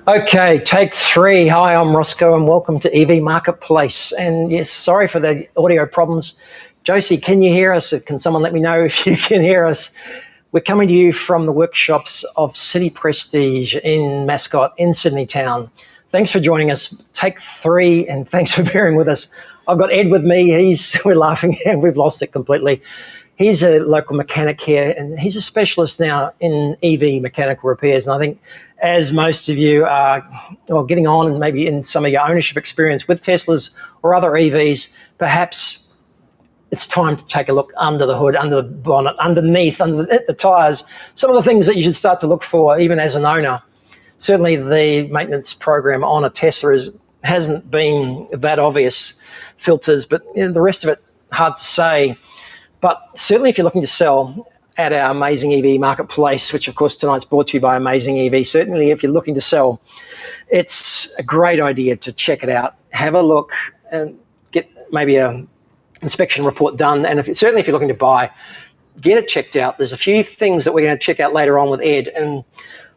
Okay, take three. Hi, I'm Rosco and welcome to EV Marketplace. And yes, sorry for the audio problems. Josie, can you hear us? Can someone let me know if you can hear us? We're coming to you from the workshops of City Prestige in Mascot in Sydney Town. Thanks for joining us. Take three, and thanks for bearing with us. I've got Ed with me. We're laughing and we've lost it completely. He's a local mechanic here, and he's a specialist now in EV mechanical repairs. And I think, as most of you are getting on, and maybe in some of your ownership experience with Teslas or other EVs, perhaps it's time to take a look under the hood, under the bonnet, underneath, under the tyres. Some of the things that you should start to look for, even as an owner. Certainly, the maintenance program on a Tesla hasn't been that obvious. Filters, but the rest of it, hard to say. But certainly if you're looking to sell at our AmazingEV Marketplace, which of course tonight's brought to you by AmazingEV, certainly if you're looking to sell, it's a great idea to check it out, have a look and get maybe an inspection report done. And certainly if you're looking to buy, get it checked out. There's a few things that we're going to check out later on with Ed. And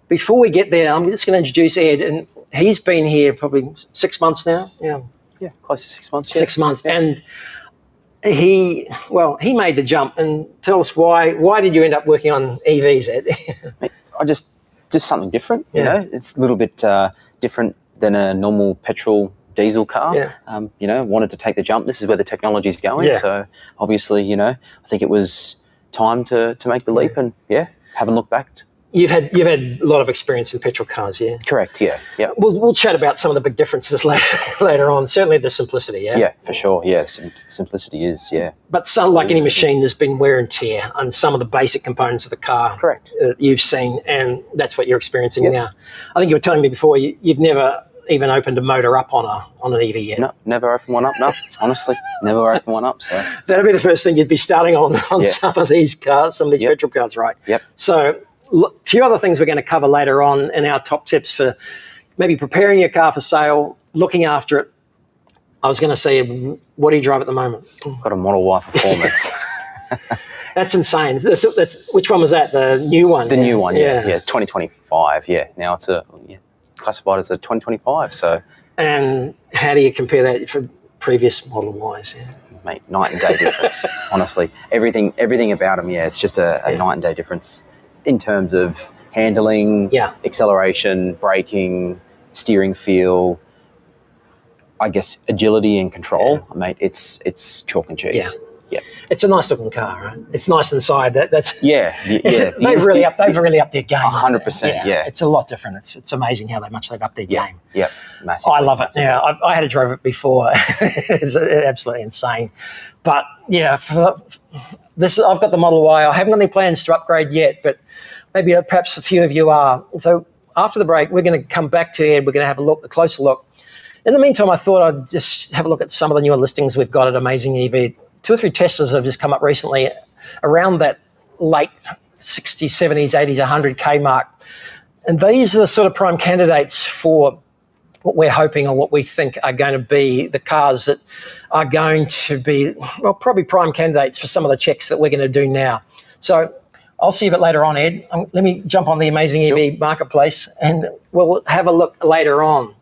before we get there, I'm just going to introduce Ed. And he's been here probably 6 months now. Yeah, close to 6 months. Yeah. 6 months. Yeah. And he made the jump. And tell us why did you end up working on EVs, Ed? I just something different, you know. It's a little bit different than a normal petrol diesel car. Yeah. Wanted to take the jump. This is where the technology is going. Yeah. So obviously, I think it was time to make the leap and haven't looked back. You've had a lot of experience in petrol cars, yeah? Correct, yeah. We'll chat about some of the big differences later on. Certainly the simplicity, yeah? Yeah, for sure, yeah. Simplicity is, yeah. But like any machine, there's been wear and tear on some of the basic components of the car. Correct. You've seen, and that's what you're experiencing now. I think you were telling me before, you've never even opened a motor up on an EV yet. No, never opened one up, no. Honestly, never opened one up, so. That'd be the first thing you'd be starting on some of these cars, some of these petrol cars, right? Yep. So, a few other things we're going to cover later on in our top tips for maybe preparing your car for sale, looking after it. I was going to say, what do you drive at the moment? I've got a Model Y Performance. That's insane. That's which one was that? The new one? The new one, yeah. 2025, yeah. Now it's classified as a 2025, so. And how do you compare that for previous Model Ys? Yeah? Mate, night and day difference, honestly. Everything about them, it's just a night and day difference. In terms of handling, acceleration, braking, steering feel, I guess agility and control, mate, it's chalk and cheese. Yeah. It's a nice looking car, right? It's nice inside. That's yeah. They've really upped their game. 100%. Yeah. It's a lot different. It's amazing how much they've upped their game. Yeah. Massive. I love it. Yeah, I had to drive it before. It's absolutely insane. But for this, I've got the Model Y. I haven't got any plans to upgrade yet, but maybe perhaps a few of you are. So after the break, we're going to come back to Ed. We're going to have a closer look. In the meantime, I thought I'd just have a look at some of the newer listings we've got at AmazingEV. 2 or 3 Teslas have just come up recently around that late 60s, 70s, 80s, 100K mark. And these are the sort of prime candidates for what we're hoping or what we think are going to be the cars that are going to be, probably prime candidates for some of the checks that we're going to do now. So I'll see you a bit later on, Ed. Let me jump on the AmazingEV Marketplace and we'll have a look later on.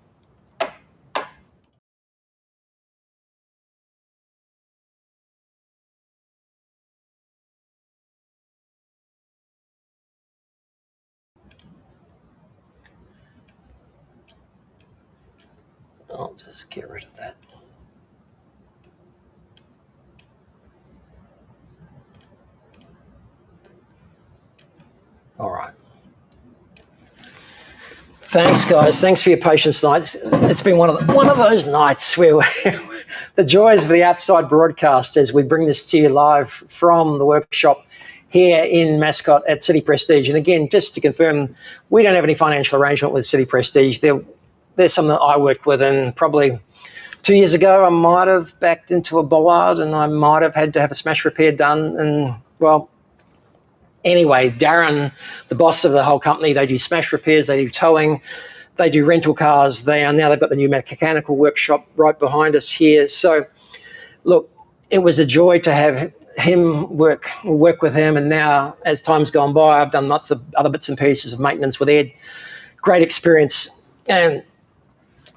I'll just get rid of that. All right. Thanks, guys. Thanks for your patience tonight. It's been one of those nights where the joys of the outside broadcast as we bring this to you live from the workshop here in Mascot at City Prestige. And again, just to confirm, we don't have any financial arrangement with City Prestige. There's something that I worked with, and probably 2 years ago I might have backed into a bollard and I might have had to have a smash repair done. And anyway, Darren, the boss of the whole company, they do smash repairs, they do towing, they do rental cars. They've got the new mechanical workshop right behind us here. So look, it was a joy to have him work with him. And now as time's gone by, I've done lots of other bits and pieces of maintenance with Ed. Great experience. and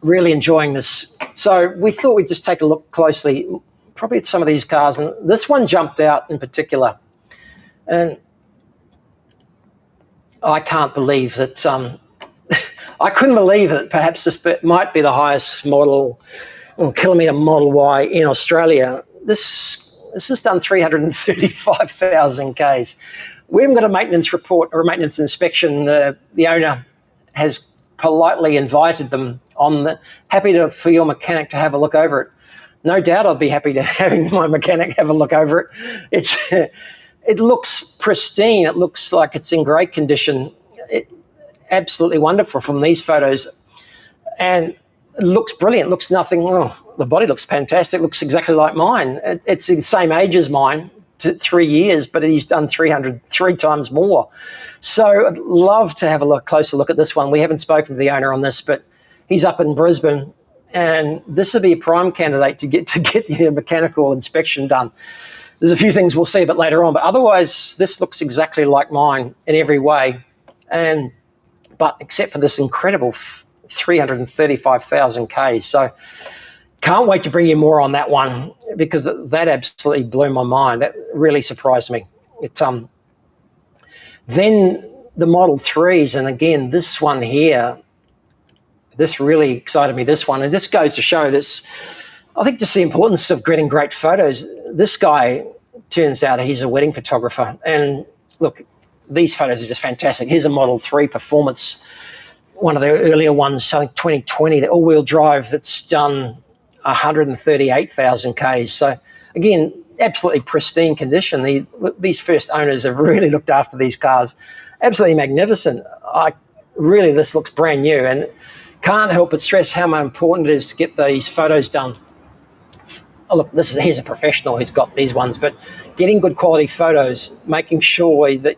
really enjoying this. So we thought we'd just take a look closely, probably at some of these cars. And this one jumped out in particular. And I can't believe that, I couldn't believe that perhaps this might be the highest model, or kilometre Model Y in Australia. This has done 335,000 Ks. We haven't got a maintenance report or a maintenance inspection. The owner has politely invited them on. Happy for your mechanic to have a look over it. No doubt I'd be happy to having my mechanic have a look over it. It looks pristine. It looks like it's in great condition. Absolutely wonderful from these photos. And it looks brilliant. Looks nothing, the body looks fantastic. Looks exactly like mine. It's the same age as mine, 3 years, but he's done 3 times more. So I'd love to have a closer look at this one. We haven't spoken to the owner on this, but he's up in Brisbane, and this would be a prime candidate to get your mechanical inspection done. There's a few things we'll see a bit later on, but otherwise this looks exactly like mine in every way. But except for this incredible 335,000 Ks. So can't wait to bring you more on that one, because that absolutely blew my mind. That really surprised me. Then the Model 3s, and again, this one here, this really excited me, this one. And this goes to show this, I think, just the importance of getting great photos. This guy, turns out he's a wedding photographer. And look, these photos are just fantastic. Here's a Model 3 Performance, one of the earlier ones, I think 2020, the all-wheel drive that's done 138,000 Ks. So again, absolutely pristine condition. These first owners have really looked after these cars. Absolutely magnificent. Really, this looks brand new, and can't help but stress how important it is to get these photos done. Oh, look, here's a professional who's got these ones, but getting good quality photos, making sure that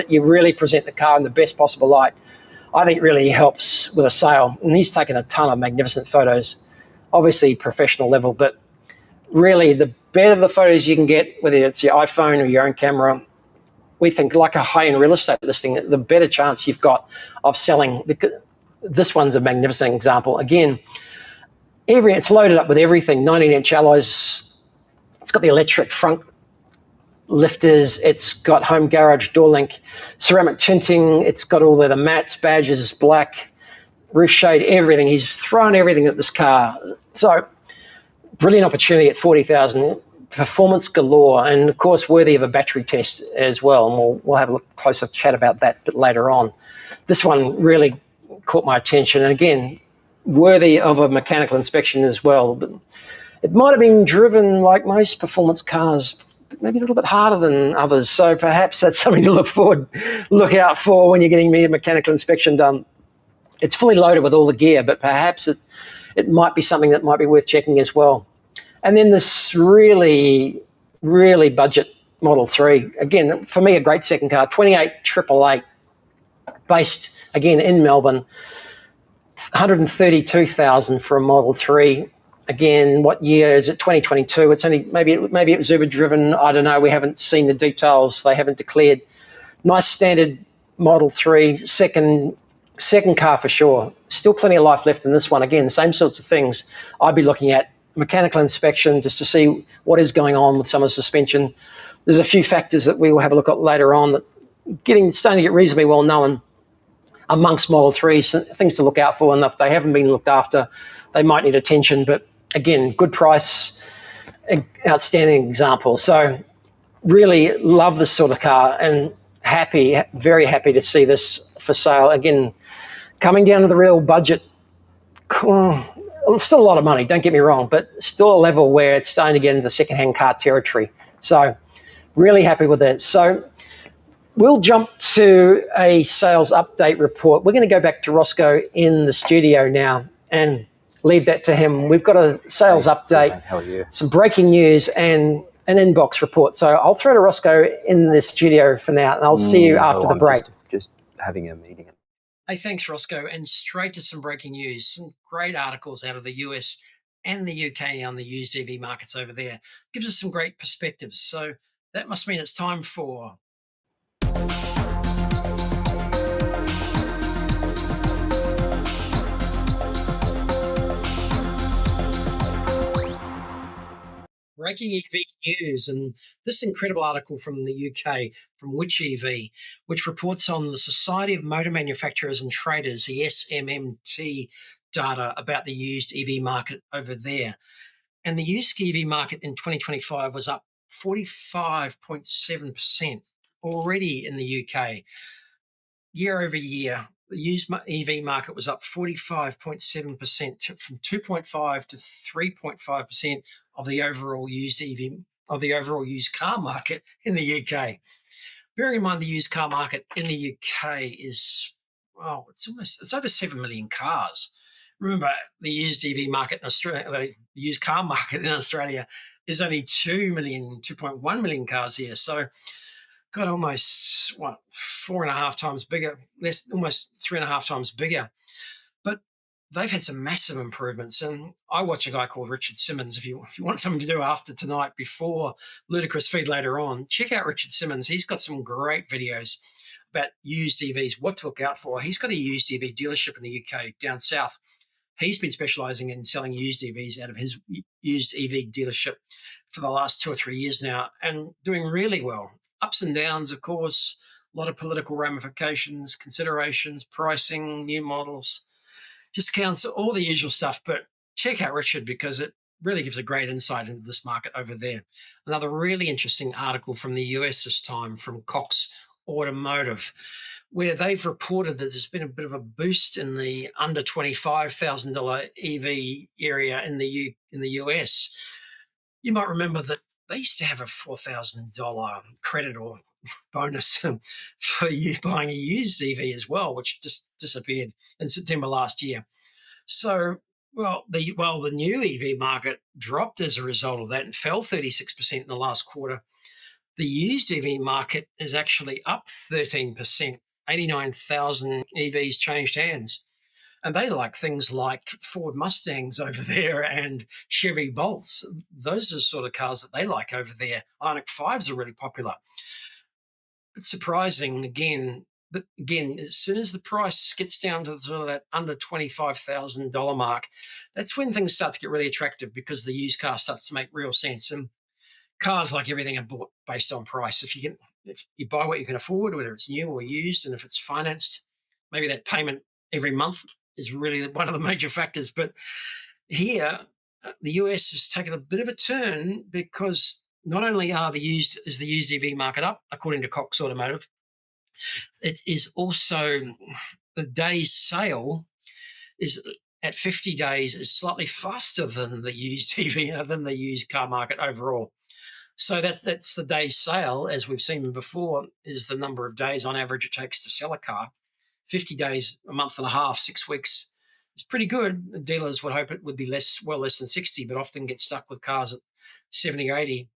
you really present the car in the best possible light, I think really helps with a sale. And he's taken a ton of magnificent photos, obviously professional level, but really the better the photos you can get, whether it's your iPhone or your own camera, we think like a high-end real estate listing, the better chance you've got of selling, because this one's a magnificent example. Again, it's loaded up with everything, 19-inch alloys. It's got the electric front lifters. It's got home garage door link, ceramic tinting. It's got all the mats, badges, black, roof shade, everything. He's thrown everything at this car. So brilliant opportunity at 40,000, performance galore, and of course worthy of a battery test as well. And we'll have a closer chat about that a bit later on. This one really caught my attention, and again, worthy of a mechanical inspection as well. But it might have been driven like most performance cars, but maybe a little bit harder than others. So perhaps that's something to look out for when you're getting a mechanical inspection done. It's fully loaded with all the gear, but perhaps it might be something that might be worth checking as well. And then this really, really budget Model 3. Again, for me, a great second car, 28888, based again in Melbourne. 132,000 for a Model 3. Again, what year is it? 2022. It's only maybe it was Uber driven. I don't know. We haven't seen the details. They haven't declared. Nice standard Model 3, second car for sure. Still plenty of life left in this one. Again, same sorts of things I'd be looking at. Mechanical inspection just to see what is going on with some of the suspension. There's a few factors that we will have a look at later on that starting to get reasonably well known amongst Model 3s, things to look out for, and if they haven't been looked after, they might need attention. But again, good price, outstanding example. So really love this sort of car, and very happy to see this for sale. Again, coming down to the real budget, still a lot of money, don't get me wrong, but still a level where it's starting to get into the second-hand car territory. So really happy with that. So we'll jump to a sales update report. We're going to go back to Rosco in the studio now and leave that to him. We've got a sales update, some breaking news, and an inbox report. So I'll throw to Rosco in the studio for now, and I'll see you after the break. Just having a meeting. Hey, thanks, Rosco. And straight to some breaking news. Some great articles out of the US and the UK on the used EV markets over there. Gives us some great perspectives. So that must mean it's time for... breaking EV news, and this incredible article from the UK, from Which EV, which reports on the Society of Motor Manufacturers and Traders, the SMMT, data about the used EV market over there. And the used EV market in 2025 was up 45.7% already in the UK. Year over year, the used EV market was up 45.7% from 2.5 to 3.5% of the overall used used car market in the UK. Bearing in mind the used car market in the UK is, well, it's over 7 million cars. Remember, the used EV market in Australia, the used car market in Australia is only 2.1 million cars here. So got almost 4.5 times bigger, almost 3.5 times bigger. But they've had some massive improvements. And I watch a guy called Richard Simmons. If you want something to do after tonight, before Ludicrous Feed later on, check out Richard Simmons. He's got some great videos about used EVs, what to look out for. He's got a used EV dealership in the UK down south. He's been specialising in selling used EVs out of his used EV dealership for the last 2 or 3 years now, and doing really well. Ups and downs, of course, a lot of political ramifications, considerations, pricing, new models, discounts, all the usual stuff. But check out Richard, because it really gives a great insight into this market over there. Another really interesting article from the US this time, from Cox Automotive, where they've reported that there's been a bit of a boost in the under $25,000 EV area in the US. You might remember that they used to have a $4,000 credit or bonus for you buying a used EV as well, which just disappeared in September last year. So, the new EV market dropped as a result of that and fell 36% in the last quarter. The used EV market is actually up 13%. 89,000 EVs changed hands. And they like things like Ford Mustangs over there and Chevy Bolts. Those are the sort of cars that they like over there. Ioniq 5s are really popular. It's surprising, again, but again, as soon as the price gets down to sort of that under $25,000 mark, that's when things start to get really attractive, because the used car starts to make real sense. And cars, like everything, are bought based on price. If you buy what you can afford, whether it's new or used, and if it's financed, maybe that payment every month is really one of the major factors. But here, the US has taken a bit of a turn, because not only is the used EV market up, according to Cox Automotive, it is also the day's sale is at 50 days is slightly faster than the used EV, than the used car market overall. So that's the day's sale, as we've seen before, is the number of days on average it takes to sell a car. 50 days, a month and a half, 6 weeks is pretty good. Dealers would hope it would be less than 60, but often get stuck with cars at 70 or 80.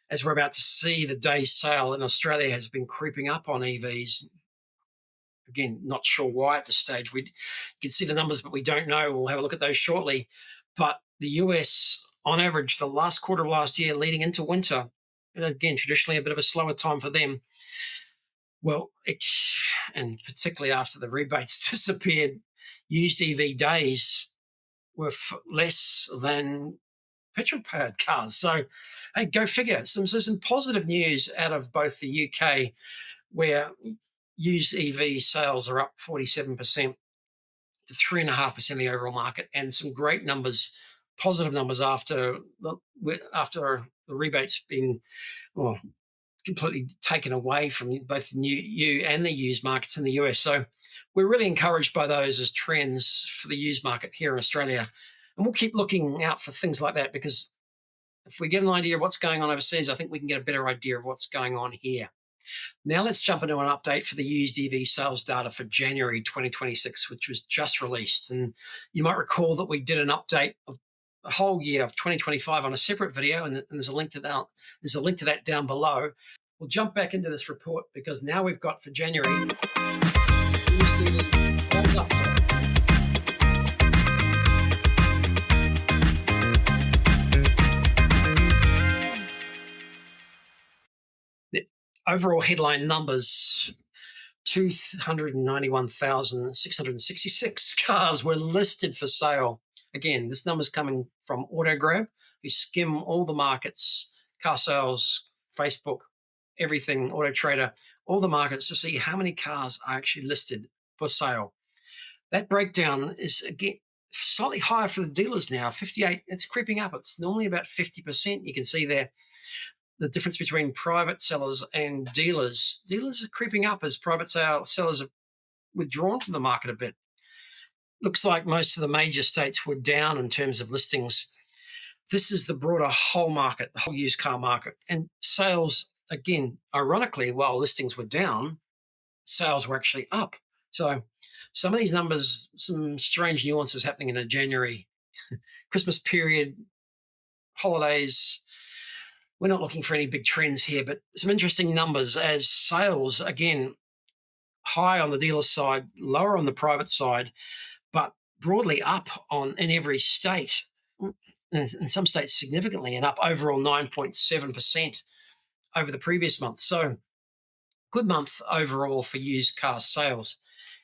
As we're about to see, the day's sale in Australia has been creeping up on EVs. Again, not sure why at this stage. You can see the numbers, but we don't know. We'll have a look at those shortly. But the US, on average, the last quarter of last year leading into winter, and again, traditionally a bit of a slower time for them. Well, and particularly after the rebates disappeared, used EV days were less than petrol-powered cars. So, hey, go figure. Some positive news out of both the UK, where used EV sales are up 47% to 3.5% of the overall market, and some great numbers, positive numbers after the rebates been completely taken away from both the new and the used markets in the US. So we're really encouraged by those as trends for the used market here in Australia. And we'll keep looking out for things like that, because if we get an idea of what's going on overseas, I think we can get a better idea of what's going on here. Now let's jump into an update for the used EV sales data for January 2026, which was just released. And you might recall that we did an update of the whole year of 2025 on a separate video, and there's a link to that. There's a link to that down below. We'll jump back into this report, because now we've got for January. The overall headline numbers: 291,666 cars were listed for sale. Again, this number's coming from AutoGrab, who skim all the markets, car sales, Facebook, everything, Auto Trader, all the markets to see how many cars are actually listed for sale. That breakdown is, again, slightly higher for the dealers now, 58. It's creeping up. It's normally about 50%. You can see there the difference between private sellers and dealers. Dealers are creeping up as private sellers have withdrawn from the market a bit. Looks like most of the major states were down in terms of listings. This is the broader whole market, the whole used car market. And sales, again, ironically, while listings were down, sales were actually up. So some of these numbers, some strange nuances happening in a January Christmas period, holidays. We're not looking for any big trends here, but some interesting numbers as sales, again, high on the dealer side, lower on the private side, but broadly up in every state, in some states significantly, and up overall 9.7% over the previous month. So good month overall for used car sales.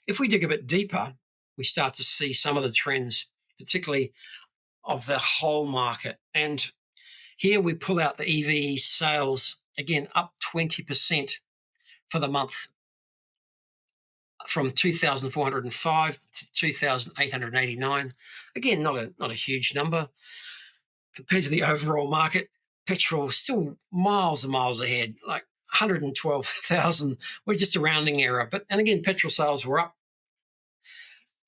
If we dig a bit deeper, we start to see some of the trends, particularly of the whole market. And here we pull out the EV sales, again, up 20% for the month, from 2,405 to 2,889. Again, not a huge number compared to the overall market. Petrol still miles and miles ahead, like 112,000. We're just a rounding error. And again, petrol sales were up.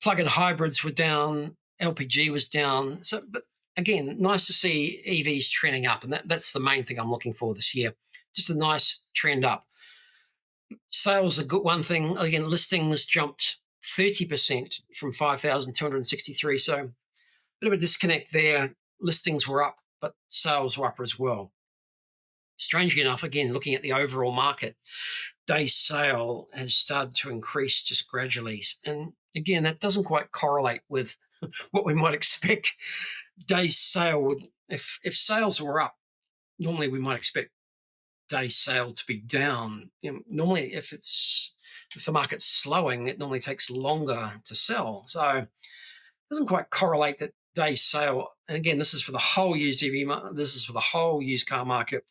Plug-in hybrids were down. LPG was down. So, but again, nice to see EVs trending up. And that's the main thing I'm looking for this year. Just a nice trend up. Sales are good. One thing, again, listings jumped 30% from 5,263. So a bit of a disconnect there. Listings were up, but sales were up as well. Strangely enough, again, looking at the overall market, day sale has started to increase just gradually. And again, that doesn't quite correlate with what we might expect. Day sale would, if sales were up, normally we might expect day sale to be down. Normally, if the market's slowing, it normally takes longer to sell. So it doesn't quite correlate that day sale. And again, this is for the whole used EV. This is for the whole used car market.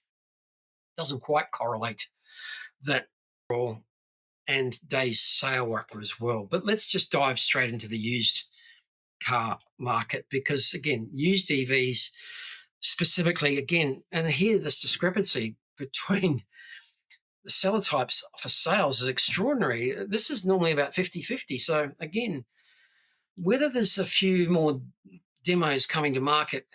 Doesn't quite correlate that overall and days sale were up as well. But let's just dive straight into the used car market, because again, used EVs specifically, again, and here this discrepancy between the seller types for sales is extraordinary. This is normally about 50-50. So again, whether there's a few more demos coming to market,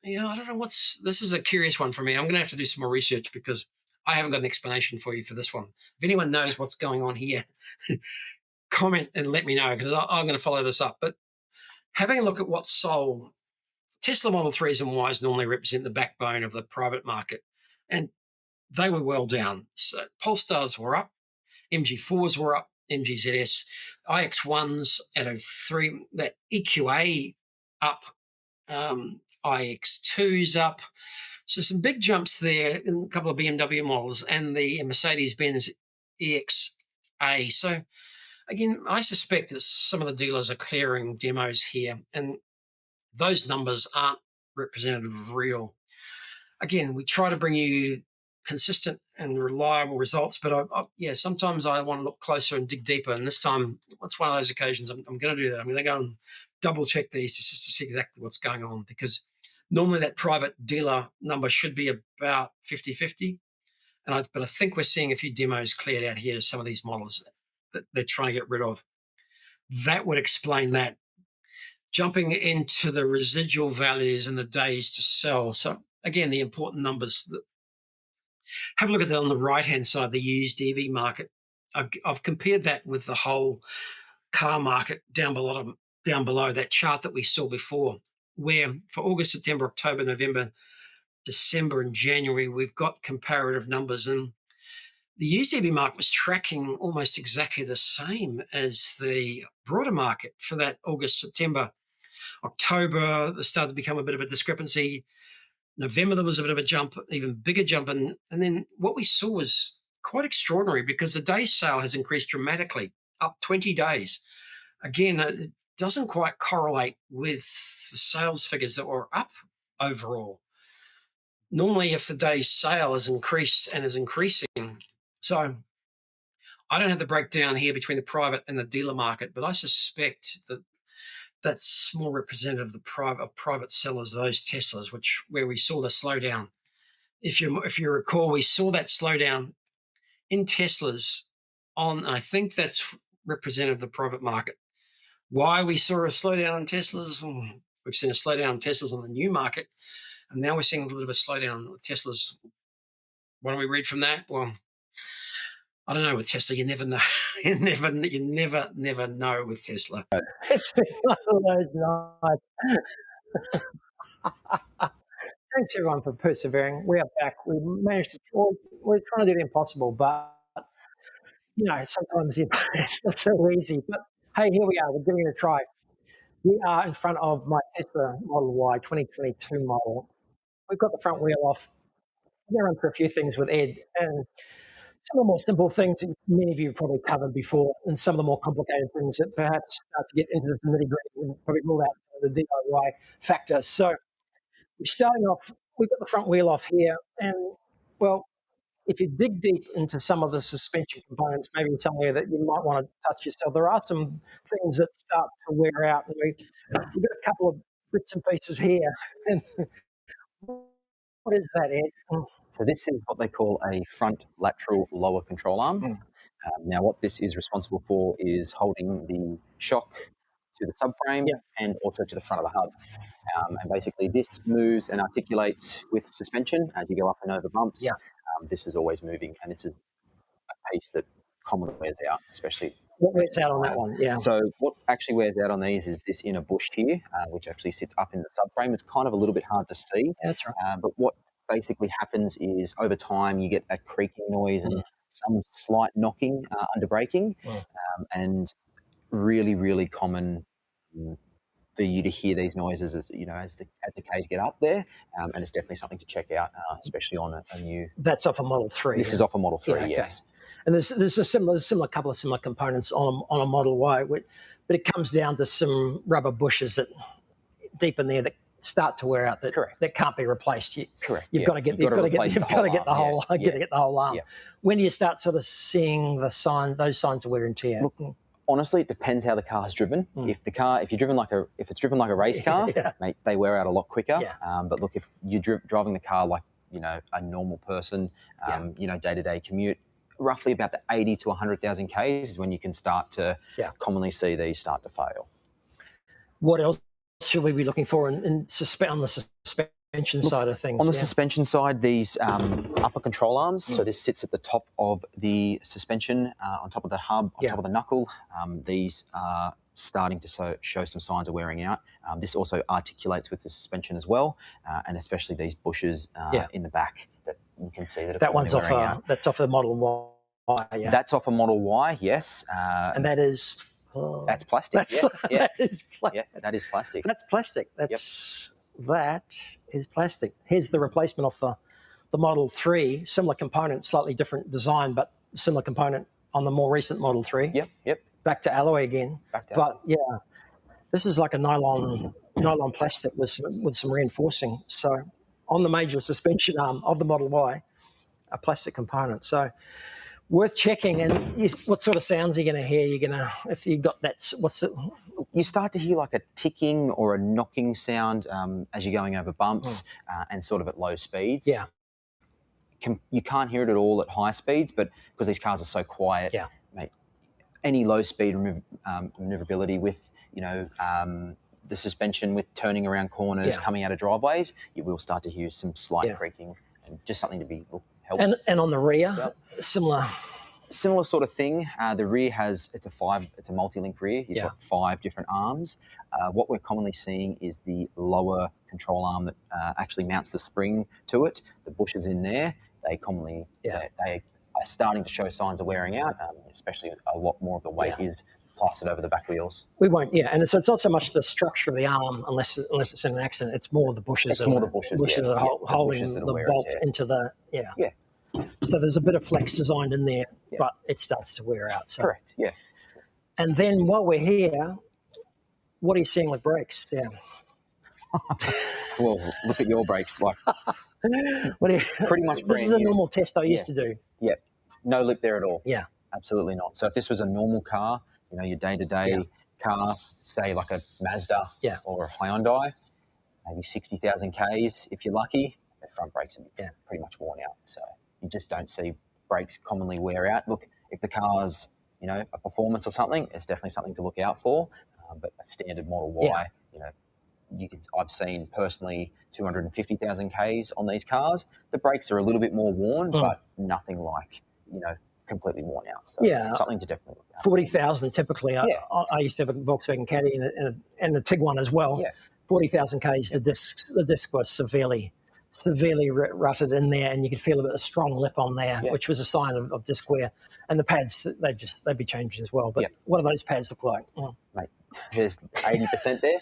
I don't know this is a curious one for me. I'm going to have to do some more research because I haven't got an explanation for you for this one. If anyone knows what's going on here, comment and let me know, because I'm going to follow this up. But having a look at what's sold, Tesla Model 3s and Ys normally represent the backbone of the private market, and they were well down. So Polestars were up, MG4s were up, MGZS, iX1s at 03, that EQA up, iX2s up. So some big jumps there in a couple of BMW models and the Mercedes-Benz EXA. So again, I suspect that some of the dealers are clearing demos here, and those numbers aren't representative of real. Again, we try to bring you consistent and reliable results, but sometimes I want to look closer and dig deeper. And this time, it's one of those occasions I'm going to do that. I'm going to go and double check these just to see exactly what's going on, because normally that private dealer number should be about 50-50. But I think we're seeing a few demos cleared out here, some of these models that they're trying to get rid of. That would explain that. Jumping into the residual values and the days to sell. So again, the important numbers. Have a look at that on the right-hand side, the used EV market. I've compared that with the whole car market down below that chart that we saw before, where for August, September, October, November, December, and January, we've got comparative numbers. And the used EV market was tracking almost exactly the same as the broader market for that August, September. October, there started to become a bit of a discrepancy. November, there was a bit of a jump, even bigger jump. And then what we saw was quite extraordinary, because the day sale has increased dramatically, up 20 days. Again, it doesn't quite correlate with the sales figures that were up overall. normally if the day's sale is increased and is increasing, so I don't have the breakdown here between the private and the dealer market, but I suspect that that's more representative of the private sellers, those Teslas, where we saw the slowdown. If you recall, we saw that slowdown in Teslas I think that's representative of the private market. Why we saw a slowdown in Teslas? We've seen a slowdown in Teslas on the new market, and now we're seeing a little bit of a slowdown with Teslas. What do we read from that? Well, I don't know with Tesla. You never know. you never know with Tesla. It's been one of those nights. Thanks everyone for persevering. We are back. We managed to. We're trying to do the impossible, but sometimes it's not so easy. But hey, here we are. We're giving it a try. We are in front of my Tesla Model Y 2022 model. We've got the front wheel off. We're going to run through a few things with Ed, and some of the more simple things that many of you have probably covered before, and some of the more complicated things that perhaps start to get into the nitty-gritty and probably rule out the DIY factor. So we're starting off, we've got the front wheel off here, and well, if you dig deep into some of the suspension components, maybe somewhere that you might want to touch yourself, there are some things that start to wear out. And we've got a couple of bits and pieces here. And what is that, Ed? So this is what they call a front lateral lower control arm. Now what this is responsible for is holding the shock to the subframe and also to the front of the hub. And basically this moves and articulates with suspension as you go up and over bumps. This is always moving, and this is a piece that commonly wears out, especially. What wears out on that one? Yeah. So what actually wears out on these is this inner bush here, which actually sits up in the subframe. It's kind of a little bit hard to see. That's right. But what basically happens is over time you get a creaking noise and some slight knocking under braking, and really, really common for you to hear these noises as the Ks get up there, and it's definitely something to check out, especially on a new. That's off a Model 3. This is off a Model 3, okay. Yes. And there's a couple of similar components on a Model Y, but it comes down to some rubber bushes that deep in there that start to wear out. That can't be replaced. Correct. You've got to get the whole arm. Yeah. When do you start sort of seeing those signs of wear and tear? Look, honestly, it depends how the car's driven. If it's driven like a race car, mate, they wear out a lot quicker. But look, if you're driving the car like a normal person, day-to-day commute, roughly about the 80 to 100,000 Ks is when you can start to commonly see these start to fail. What else should we be looking for on the suspension side of things? On the suspension side, these upper control arms, so this sits at the top of the suspension, on top of the hub, on top of the knuckle. These are starting to show some signs of wearing out. This also articulates with the suspension as well, and especially these bushes in the back that you can see that one's that's off a Model Y. Yeah. That's off a Model Y, yes. And that is. That's plastic. That is plastic. Yeah, that is plastic. That is plastic. Here's the replacement of the Model 3, similar component, slightly different design, but similar component on the more recent Model 3. Yep. Back to alloy again. This is like a nylon plastic with some reinforcing. So on the major suspension arm of the Model Y, a plastic component. So worth checking. And what sort of sounds are you going to hear? If you got that, you start to hear like a ticking or a knocking sound as you're going over bumps and sort of at low speeds. Yeah. You can't hear it at all at high speeds, but because these cars are so quiet, mate, any low speed maneuverability with, the suspension, with turning around corners, coming out of driveways, you will start to hear some slight creaking, and just something to be helpful. And on the rear, similar sort of thing. The rear it's a multi-link rear. You've got 5 different arms. What we're commonly seeing is the lower control arm that actually mounts the spring to it. The bushes in there, they commonly they are starting to show signs of wearing out, especially a lot more of the weight is plastered over the back wheels. We won't, and so it's not so much the structure of the arm, unless it's in an accident. It's more the bushes. It's more the bushes that are holding the bolt into the So there's a bit of flex designed in there, but it starts to wear out. So. Correct. Yeah. And then while we're here, what are you seeing with brakes? Yeah. Well, look at your brakes. Like What do you, Pretty much this brand is a new. normal test I used to do. Yep. No lip there at all. Yeah. Absolutely not. So if this was a normal car, you know, your day-to-day car, say like a Mazda or a Hyundai, maybe 60,000 Ks if you're lucky, the front brakes are pretty much worn out. So you just don't see brakes commonly wear out. Look, if the car's, you know, a performance or something, it's definitely something to look out for. But a standard Model Y, you know, I've seen personally 250,000 Ks on these cars. The brakes are a little bit more worn, but nothing like, you know, completely worn out. So something to definitely look at. 40,000 typically. I used to have a Volkswagen Caddy and the Tiguan as well. 40,000 Ks, the disc was severely rutted in there, and you could feel a bit of strong lip on there, which was a sign of disc wear. And the pads, they'd be changed as well. But what do those pads look like? Mate, there's 80% there,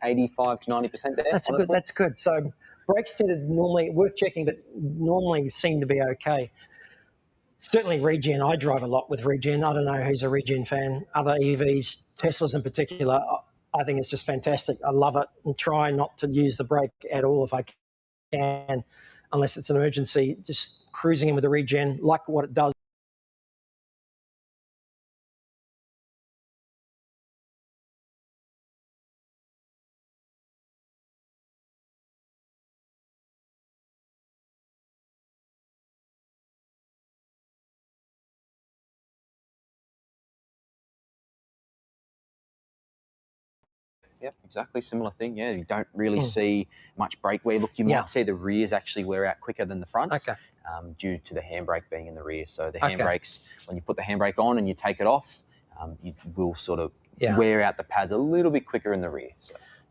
85 to 90% there. That's good. So brakes tended normally, worth checking, but normally seem to be okay. Certainly regen, I drive a lot with regen. I don't know who's a regen fan. Other EVs, Teslas in particular, I think it's just fantastic. I love it, and try not to use the brake at all if I can, unless it's an emergency. Just cruising in with the regen, like what it does. Yep, exactly similar thing. Yeah, you don't really see much brake wear. Look, you might see the rears actually wear out quicker than the fronts due to the handbrake being in the rear. So the handbrakes, when you put the handbrake on and you take it off, you will sort of wear out the pads a little bit quicker in the rear.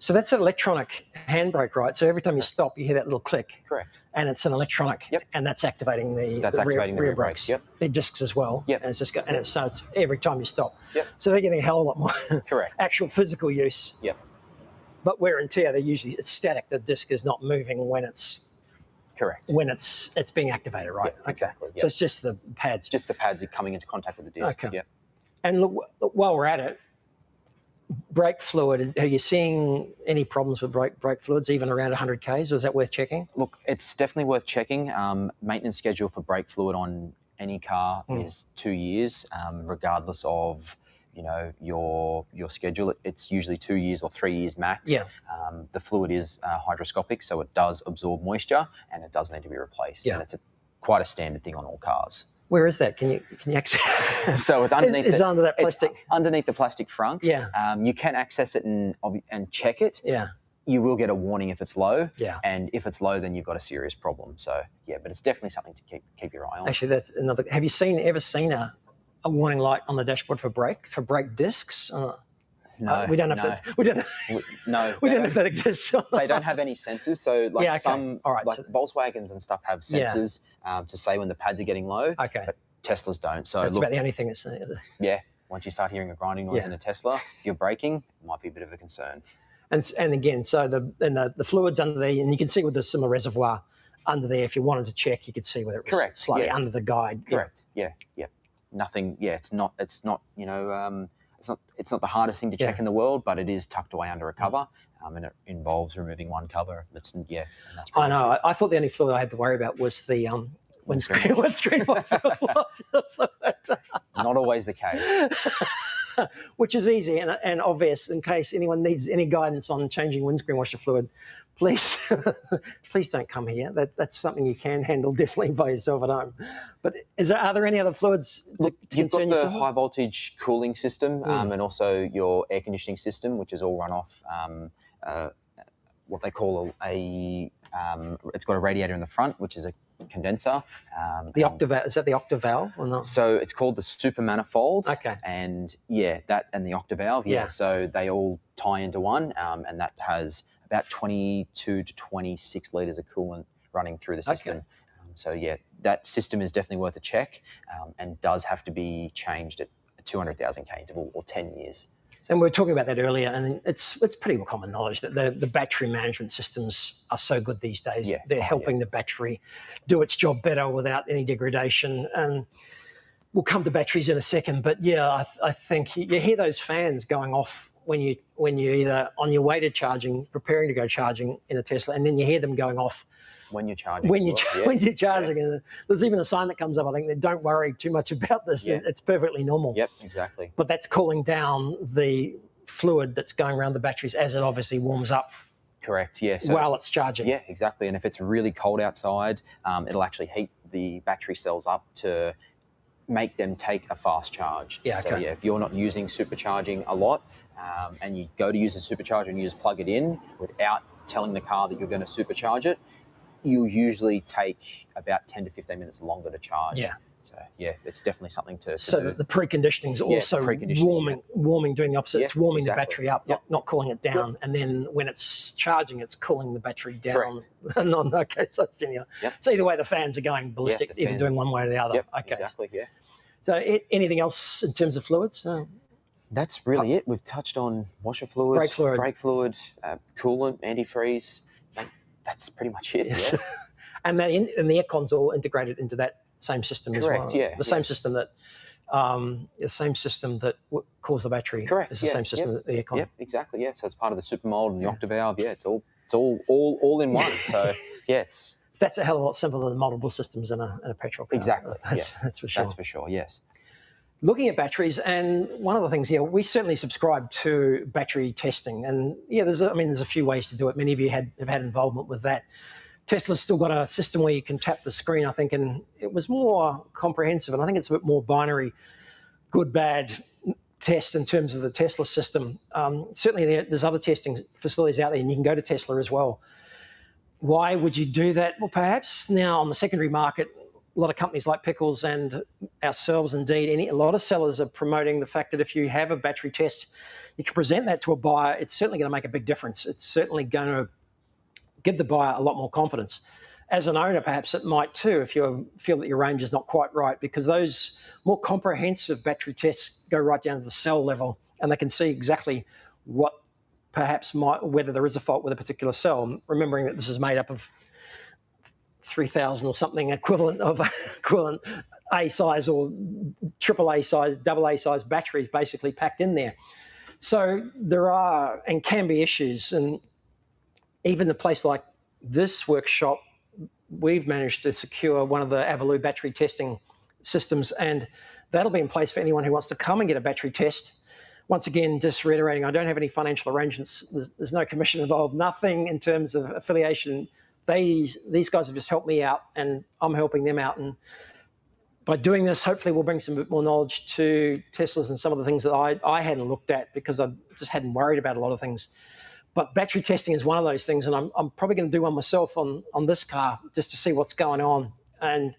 So that's an electronic handbrake, right? So every time you stop, you hear that little click. Correct. And it's an electronic, and that's activating the rear brakes. Yep. They're discs as well. Yep. And it's just so it's every time you stop. Yep. So they're getting a hell of a lot more actual physical use. Yep. But wear and tear, it's static. The disc is not moving when it's when it's being activated, right? Yep, exactly. Yep. So it's just the pads. Just the pads are coming into contact with the discs. Okay. Yep. And look, while we're at it, brake fluid, are you seeing any problems with brake fluids even around 100 Ks, or is that worth checking? Look, it's definitely worth checking. Maintenance schedule for brake fluid on any car is 2 years, regardless of, you know, your schedule. It's usually 2 years or 3 years max. Yeah. The fluid is hydroscopic, so it does absorb moisture and it does need to be replaced. Yeah. And it's quite a standard thing on all cars. Where is that? Can you access? So it's underneath. It's under that plastic. It's underneath the plastic frunk. Yeah. You can access it and check it. Yeah. You will get a warning if it's low. Yeah. And if it's low, then you've got a serious problem. So yeah, but it's definitely something to keep your eye on. Actually, that's another. Have you ever seen a warning light on the dashboard for brake discs? No, we don't know if that. We don't. No, we don't know if that exists. They don't have any sensors. So like some like so Volkswagens and stuff have sensors to say when the pads are getting low. Okay. But Teslas don't. So that's about the only thing that's. Yeah. Once you start hearing a grinding noise in a Tesla, if you're braking, it might be a bit of a concern. And again, so the fluids under there, and you can see with the similar reservoir under there. If you wanted to check, you could see whether it was slightly under the guide. Correct. Yeah. Nothing. Yeah. It's not. You know. It's not the hardest thing to check in the world, but it is tucked away under a cover, and it involves removing one cover. And that's I know. I thought the only fluid I had to worry about was the windscreen. Not always the case. Which is easy and obvious. In case anyone needs any guidance on changing windscreen washer fluid, please don't come here. That's something you can handle definitely by yourself at home. But are there any other fluids to concern yourself? You've got the high voltage cooling system and also your air conditioning system, which is all run off what they call it's got a radiator in the front, which is a condenser. The octavalve, is that the octavalve or not? So it's called the super manifold. Okay. And that and the octavalve, so they all tie into one, and that has about 22 to 26 litres of coolant running through the system. Okay. So that system is definitely worth a check, and does have to be changed at 200,000 K interval or 10 years. And we were talking about that earlier, and it's pretty common knowledge that the battery management systems are so good these days. Yeah. They're helping the battery do its job better without any degradation. And we'll come to batteries in a second, but I think you hear those fans going off when you're either on your way to charging, preparing to go charging in a Tesla, and then you hear them going off when you're charging. When you're charging, and there's even a sign that comes up. I think that don't worry too much about this. Yeah. It's perfectly normal. Yep, exactly. But that's cooling down the fluid that's going around the batteries as it obviously warms up. Correct. Yeah. So, while it's charging. Yeah, exactly. And if it's really cold outside, it'll actually heat the battery cells up to make them take a fast charge. Yeah. So yeah, if you're not using supercharging a lot, and you go to use a supercharger and you just plug it in without telling the car that you're going to supercharge it, you'll usually take about 10 to 15 minutes longer to charge. Yeah. So yeah, it's definitely something to so do. The preconditioning is also warming, doing the opposite. It's warming the battery up, not cooling it down. And then when it's charging, it's cooling the battery down. Okay, so so either way, the fans are going ballistic, either doing one way or the other. Yep, okay. Exactly, yeah. So anything else in terms of fluids? That's really it. We've touched on washer fluid, brake fluid, coolant, antifreeze. That's pretty much it. Yes. Yeah. And the aircon's all integrated into that same system as well. Yeah. The same system that cools the battery. Correct. Is the same system that the aircon. Yep, exactly. Yeah. So it's part of the super mold and the octavalve. Yeah, it's all in one. So yeah, that's a hell of a lot simpler than multiple systems in a petrol car. Exactly. That's for sure. That's for sure. Yes. Looking at batteries, and one of the things, we certainly subscribe to battery testing, and there's a few ways to do it. Many of you have had involvement with that. Tesla's still got a system where you can tap the screen, I think, and it was more comprehensive, and I think it's a bit more binary, good, bad test in terms of the Tesla system. Certainly there's other testing facilities out there, and you can go to Tesla as well. Why would you do that? Well, perhaps now on the secondary market, a lot of companies like Pickles and ourselves, indeed, a lot of sellers are promoting the fact that if you have a battery test, you can present that to a buyer. It's certainly going to make a big difference. It's certainly going to give the buyer a lot more confidence. As an owner, perhaps it might too, if you feel that your range is not quite right, because those more comprehensive battery tests go right down to the cell level, and they can see exactly what whether there is a fault with a particular cell. Remembering that this is made up of 3,000 or something equivalent A size or triple A size, double A size batteries basically packed in there. So there are and can be issues, and even a place like this workshop, we've managed to secure one of the Avalou battery testing systems, and that'll be in place for anyone who wants to come and get a battery test. Once again, just reiterating, I don't have any financial arrangements. There's no commission involved, nothing in terms of affiliation. These guys have just helped me out, and I'm helping them out. And by doing this, hopefully we'll bring some bit more knowledge to Teslas and some of the things that I hadn't looked at because I just hadn't worried about a lot of things. But battery testing is one of those things, and I'm probably going to do one myself on this car just to see what's going on. And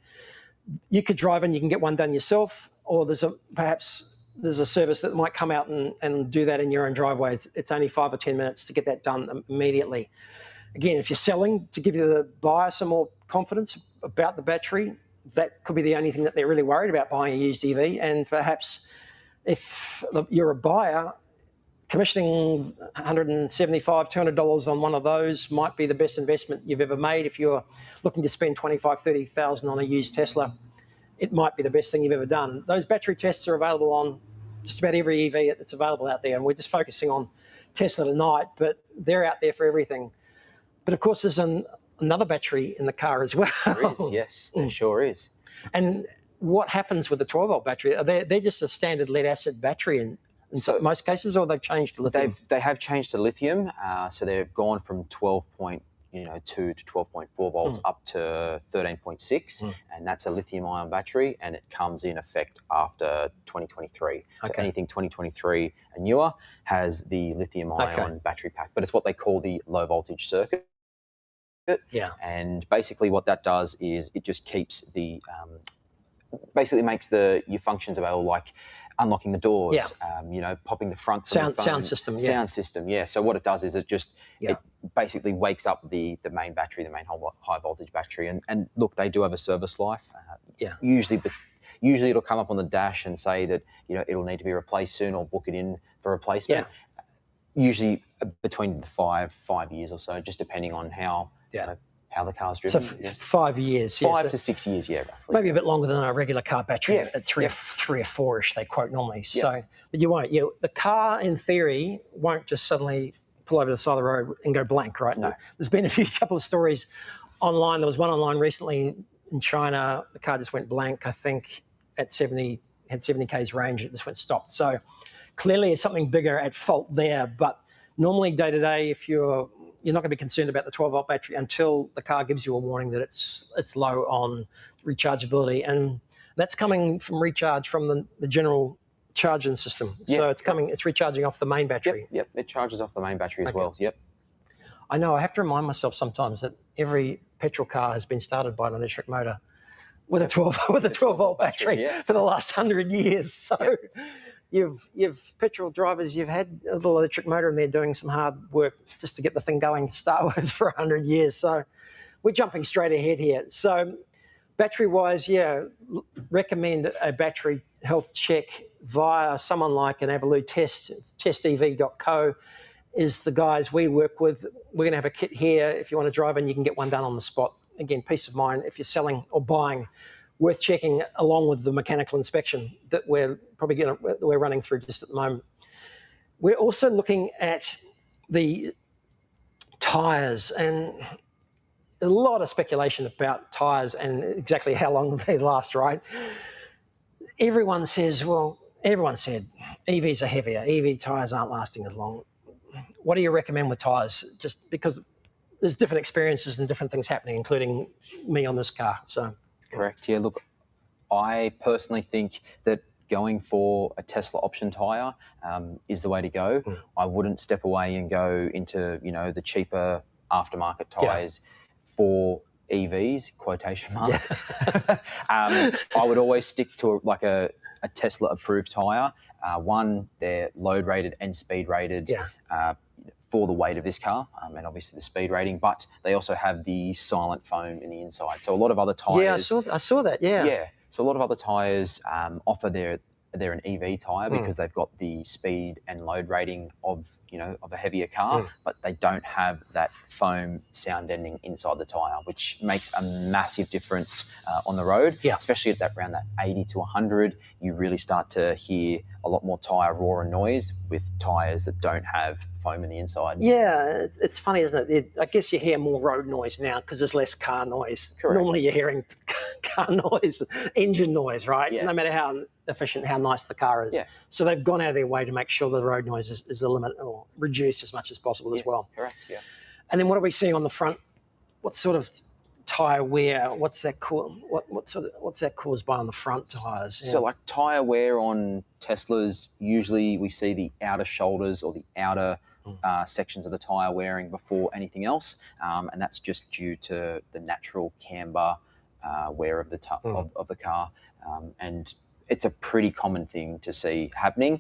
you could drive and you can get one done yourself, or perhaps there's a service that might come out and do that in your own driveway. It's only 5 or 10 minutes to get that done immediately. Again, if you're selling to give the buyer some more confidence about the battery, that could be the only thing that they're really worried about buying a used EV. And perhaps if you're a buyer, commissioning $175, $200 on one of those might be the best investment you've ever made. If you're looking to spend $25,000, $30,000 on a used Tesla, it might be the best thing you've ever done. Those battery tests are available on just about every EV that's available out there, and we're just focusing on Tesla tonight, but they're out there for everything. But of course, there's another battery in the car as well. There is, yes, there sure is. And what happens with the 12-volt battery? They're just a standard lead-acid battery in most cases, or they've changed to lithium? They have changed to lithium, so they've gone from 12.2 to 12.4 volts up to 13.6, and that's a lithium-ion battery, and it comes in effect after 2023. So anything 2023 and newer has the lithium-ion battery pack, but it's what they call the low-voltage circuit. Yeah. And basically what that does is it just keeps basically makes your functions available, like unlocking the doors, popping the front sound system. Sound system, yeah. So what it does is it basically wakes up the main battery, the main high voltage battery. And look, they do have a service life. Usually it'll come up on the dash and say that it'll need to be replaced soon, or book it in for replacement. Usually between 5 years or so, just depending on how how the car's So driven. Yes. 5 years. 5 to 6 years, yeah, roughly. Maybe a bit longer than a regular car battery at three or 4-ish, they quote normally. So, but you won't. The car, in theory, won't just suddenly pull over the side of the road and go blank, right? No. There's been couple of stories online. There was one online recently in China. The car just went blank, I think, at 70 k's range. It just went stopped. So clearly there's something bigger at fault there. But normally day to day, if you're not going to be concerned about the 12-volt battery until the car gives you a warning that it's low on rechargeability, and that's coming from recharge from the general charging system. So it's recharging off the main battery. Yep, it charges off the main battery as well. Yep. I know. I have to remind myself sometimes that every petrol car has been started by an electric motor with a 12-volt battery for the last 100 years. So. You've petrol drivers, you've had a little electric motor and they're doing some hard work just to get the thing going to start with for 100 years. So we're jumping straight ahead here. So battery-wise, recommend a battery health check via someone like an Evolute tideed.co is the guys we work with. We're going to have a kit here. If you want to drive in, you can get one done on the spot. Again, peace of mind if you're selling or buying. Worth checking along with the mechanical inspection that we're running through just at the moment. We're also looking at the tyres, and a lot of speculation about tyres and exactly how long they last, right? Everyone said EVs are heavier, EV tyres aren't lasting as long. What do you recommend with tyres? Just because there's different experiences and different things happening, including me on this car. So. Correct. Yeah, look, I personally think that going for a Tesla option tyre is the way to go. I wouldn't step away and go into, the cheaper aftermarket tyres for EVs, quotation mark. I would always stick to a Tesla approved tyre. One, they're load rated and speed rated. For the weight of this car and obviously the speed rating, but they also have the silent foam in the inside. So a lot of other tyres... Yeah, I saw that, Yeah, so a lot of other tyres offer they're an EV tyre because they've got the speed and load rating of a heavier car, but they don't have that foam sound ending inside the tyre, which makes a massive difference on the road, especially at around that 80 to 100. You really start to hear a lot more tyre roar and noise with tyres that don't have foam in the inside. Yeah, it's funny, isn't it? I guess you hear more road noise now because there's less car noise. Correct. Normally you're hearing car noise, engine noise, right? Yeah. No matter how efficient, how nice the car is. Yeah. So they've gone out of their way to make sure the road noise is the limit or reduced as much as possible as well. Correct, yeah. And then what are we seeing on the front? What sort of tyre wear? What's that caused by on the front tyres? So like tyre wear on Teslas, usually we see the outer shoulders or the outer sections of the tyre wearing before anything else, and that's just due to the natural camber wear of the of the car, and it's a pretty common thing to see happening.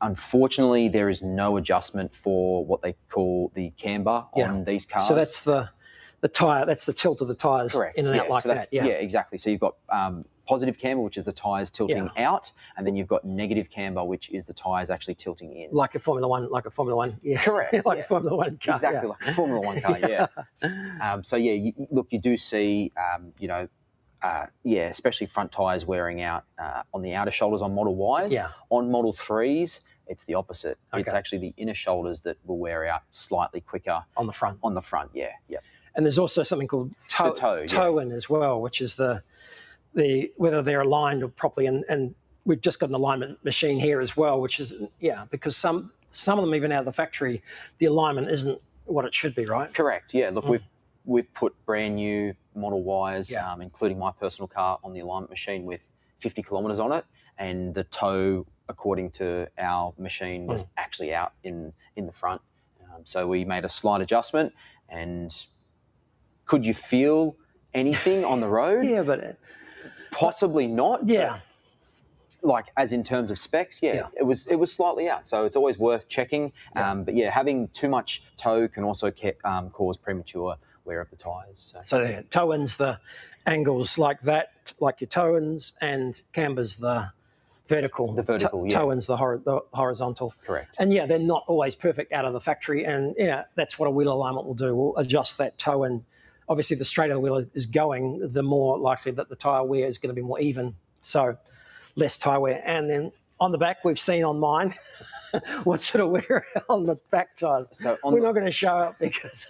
Unfortunately, there is no adjustment for what they call the camber on these cars. So that's the tyre, that's the tilt of the tyres in and out like that. Yeah, exactly. So you've got positive camber, which is the tyres tilting out, and then you've got negative camber, which is the tyres actually tilting in. Like a Formula One, yeah. Correct. A Formula One car. Exactly, like a Formula One car, So you do see, especially front tyres wearing out on the outer shoulders on Model Ys. Yeah. On Model 3s, it's the opposite. Okay. It's actually the inner shoulders that will wear out slightly quicker. On the front? On the front, yeah. And there's also something called toe-in as well, which is the whether they're aligned properly. And we've just got an alignment machine here as well, which is, because some of them, even out of the factory, the alignment isn't what it should be, right? Correct, yeah. Look, we've put brand new Model Ys, including my personal car, on the alignment machine with 50 kilometres on it, and the toe, according to our machine, was actually out in the front. So we made a slight adjustment, and could you feel anything on the road? Yeah, but... Possibly not. Yeah. Like, as in terms of specs, it was slightly out. So it's always worth checking. But having too much toe can also cause premature wear of the tyres. So toe-in's the angles like that, like your toe-ins, and camber's the vertical. The vertical, Toe-in's the horizontal. Correct. And they're not always perfect out of the factory. And that's what a wheel alignment will do. We'll adjust that toe-in obviously the straighter the wheel is going, the more likely that the tyre wear is going to be more even, so less tyre wear. And then on the back, we've seen on mine what sort of wear on the back tyres. So we're not going to show up because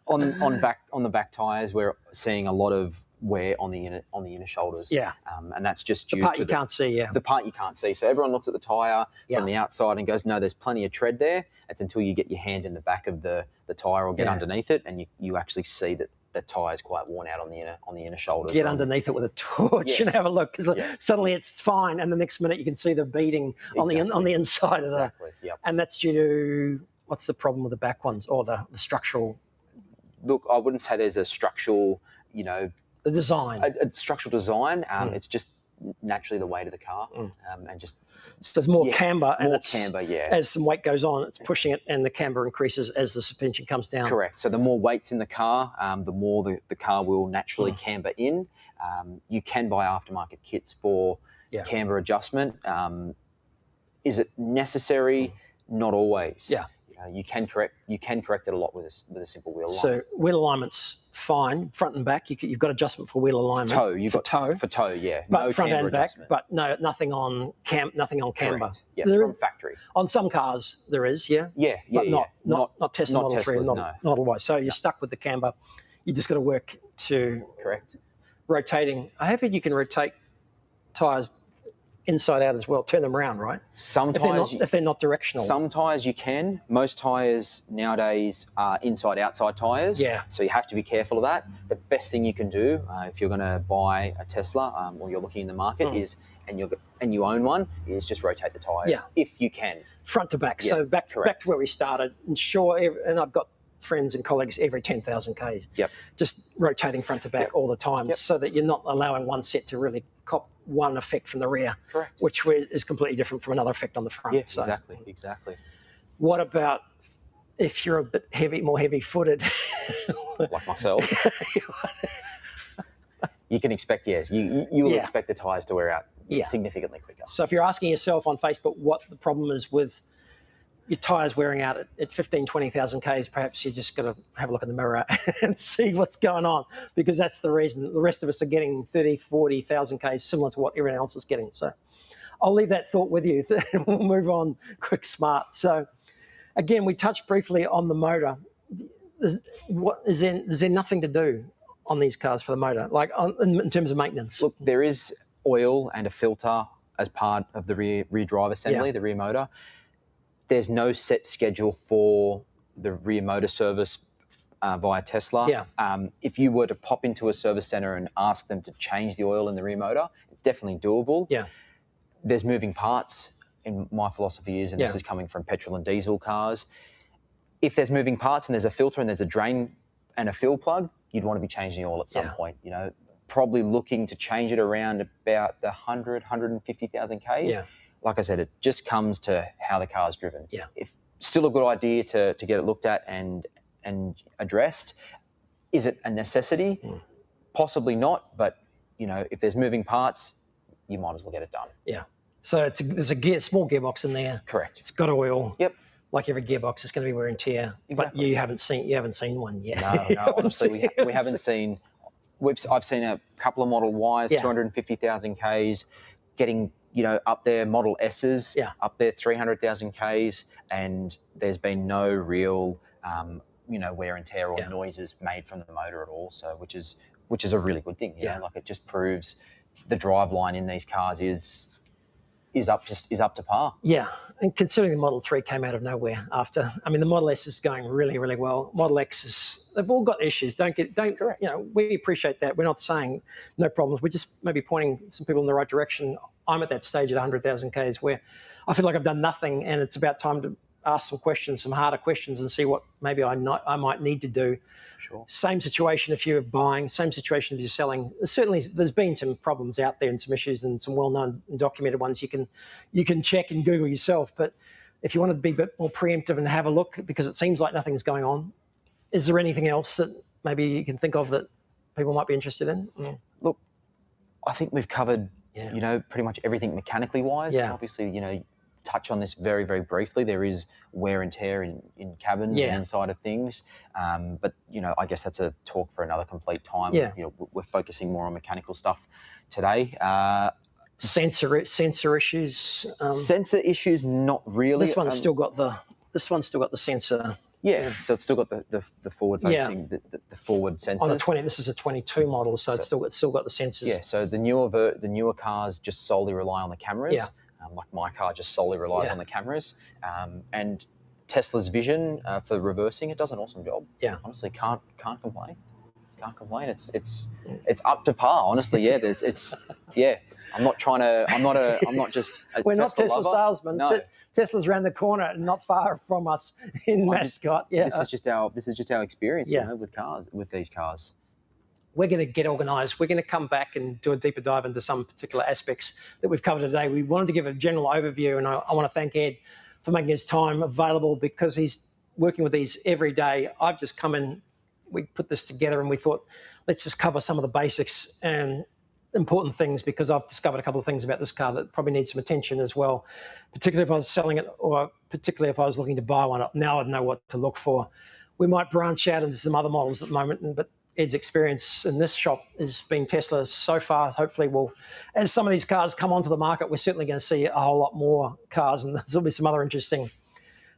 on the back tyres, we're seeing a lot of wear on the inner shoulders. Yeah, and that's just due the part to you can't see. Yeah, the part you can't see. So everyone looks at the tyre from the outside and goes, "No, there's plenty of tread there." It's until you get your hand in the back of the tyre or get underneath it, and you actually see that the tyre is quite worn out on the inner shoulders. Get underneath it with a torch and have a look, because suddenly it's fine, and the next minute you can see the beading on the inside of it. Yep. And that's due to, what's the problem with the back ones, or the structural? Look, I wouldn't say there's a structural, the design. A structural design. It's just naturally the weight of the car, and just so there's more camber, and camber. As some weight goes on, it's pushing it, and the camber increases as the suspension comes down. Correct. So the more weight's in the car, the more the car will naturally camber in. You can buy aftermarket kits for camber adjustment. Is it necessary? Not always. Yeah. You can correct it a lot with a simple wheel alignment. So wheel alignment's fine, front and back. You've got adjustment for wheel alignment. For toe, yeah. But no front and back, adjustment. But nothing on camber. Correct. Yeah, from factory. On some cars there is, Yeah. But not Tesla Model 3, not otherwise. So you're stuck with the camber. You just got to work to rotating. I hope you can rotate tyres inside out as well, turn them around, right? Some tyres, if they're not directional. Some tyres you can. Most tyres nowadays are inside-outside tyres. Yeah. So you have to be careful of that. The best thing you can do if you're going to buy a Tesla or you're looking in the market is, and you own one, is just rotate the tyres if you can. Front to back. So back to where we started. And I've got friends and colleagues every 10,000 Ks. Yep. Just rotating front to back all the time, so that you're not allowing one set to really cop one effect from the rear, which is completely different from another effect on the front. Yeah, exactly. What about if you're a bit more heavy-footed? Like myself. You can expect, you will expect the tyres to wear out significantly quicker. So if you're asking yourself on Facebook what the problem is with your tyres wearing out at 15, 20,000 Ks, perhaps you just got to have a look in the mirror and see what's going on, because that's the reason. The rest of us are getting 30, 40,000 Ks, similar to what everyone else is getting. So I'll leave that thought with you. We'll move on quick, smart. So again, we touched briefly on the motor. Is there nothing to do on these cars for the motor, like in terms of maintenance? Look, there is oil and a filter as part of the rear drive assembly, the rear motor. There's no set schedule for the rear motor service via Tesla. Yeah. If you were to pop into a service center and ask them to change the oil in the rear motor, it's definitely doable. Yeah. There's moving parts, in my philosophy is, and this is coming from petrol and diesel cars. If there's moving parts and there's a filter and there's a drain and a fill plug, you'd want to be changing the oil at some point. Probably looking to change it around about the 100, 150,000 Ks. Yeah. Like I said, it just comes to how the car is driven. Yeah. If still a good idea to get it looked at and addressed. Is it a necessity? Possibly not, but if there's moving parts, you might as well get it done. Yeah. So there's a small gearbox in there. Correct. It's got oil. Yep. Like every gearbox, it's going to be wear and tear. Exactly. But you haven't seen one yet. No. Honestly, we haven't seen. I've seen a couple of Model Ys, 250,000 Ks, getting up there, Model S's, up there 300,000 Ks, and there's been no real wear and tear or noises made from the motor at all. So which is a really good thing. You know, like it just proves the drive line in these cars is up to par. Yeah, and considering the Model 3 came out of nowhere after, the Model S is going really, really well. Model X they've all got issues. Correct. We appreciate that. We're not saying no problems. We're just maybe pointing some people in the right direction. I'm at that stage at 100,000 Ks where I feel like I've done nothing, and it's about time to ask some questions, some harder questions, and see what maybe I might need to do. Sure. Same situation if you're buying, same situation if you're selling. Certainly there's been some problems out there and some issues and some well-known and documented ones you can check and Google yourself. But if you want to be a bit more preemptive and have a look, because it seems like nothing's going on, is there anything else that maybe you can think of that people might be interested in? Yeah. Look, I think we've covered, pretty much everything mechanically wise. Yeah. Obviously, touch on this very, very briefly. There is wear and tear in cabins and inside of things. But, you know, I guess that's a talk for another complete time. Yeah. You know, we're focusing more on mechanical stuff today. Sensor issues. Sensor issues, not really. This one's still got the sensor. Yeah, so it's still got the forward facing, the forward sensors. On the 20, this is a 22 model, so it's still got the sensors. Yeah, so the newer cars just solely rely on the cameras. Yeah. Like my car just solely relies on the cameras. And Tesla's vision for reversing, it does an awesome job. Yeah, honestly, can't complain. Can't complain. It's up to par. Honestly, yeah. It's yeah. I'm not just a We're not Tesla Tesla lover. salesmen. No. Tesla's around the corner and not far from us in Mascot. Yeah. This is just our experience, you know, with these cars. We're going to get organised. We're going to come back and do a deeper dive into some particular aspects that we've covered today. We wanted to give a general overview, and I want to thank Ed for making his time available, because he's working with these every day. I've just come in, we put this together, and we thought, let's just cover some of the basics and important things, because I've discovered a couple of things about this car that probably need some attention as well, particularly if I was selling it, or particularly if I was looking to buy one. Now I'd know what to look for. We might branch out into some other models at the moment, but Ed's experience in this shop has been Tesla so far. Hopefully as some of these cars come onto the market, we're certainly going to see a whole lot more cars, and there'll be some other interesting.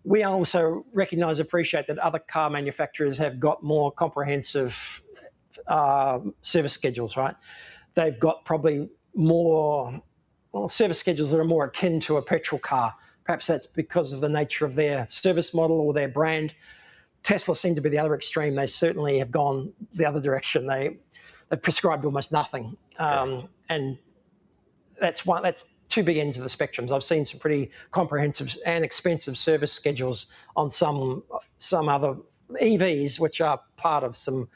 We also recognise, appreciate that other car manufacturers have got more comprehensive service schedules, right? They've got probably more service schedules that are more akin to a petrol car. Perhaps that's because of the nature of their service model or their brand. Tesla seem to be the other extreme. They certainly have gone the other direction. They've prescribed almost nothing. And that's two big ends of the spectrums. I've seen some pretty comprehensive and expensive service schedules on some other EVs, which are part of some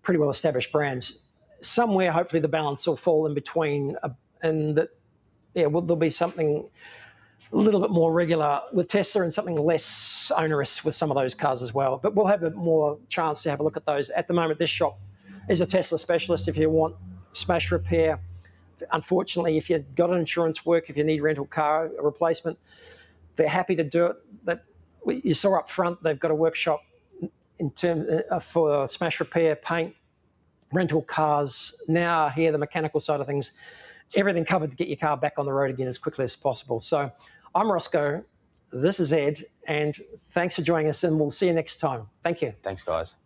pretty well-established brands. Somewhere, hopefully, the balance will fall in between, and that, there'll be something a little bit more regular with Tesla and something less onerous with some of those cars as well. But we'll have a more chance to have a look at those. At the moment, this shop is a Tesla specialist. If you want smash repair, unfortunately, if you've got an insurance work, if you need rental car replacement, they're happy to do it. That you saw up front, they've got a workshop in terms for smash repair, paint, rental cars. Now here, the mechanical side of things, everything covered to get your car back on the road again as quickly as possible. So I'm Rosco, this is Ed, and thanks for joining us, and we'll see you next time. Thank you. Thanks, guys.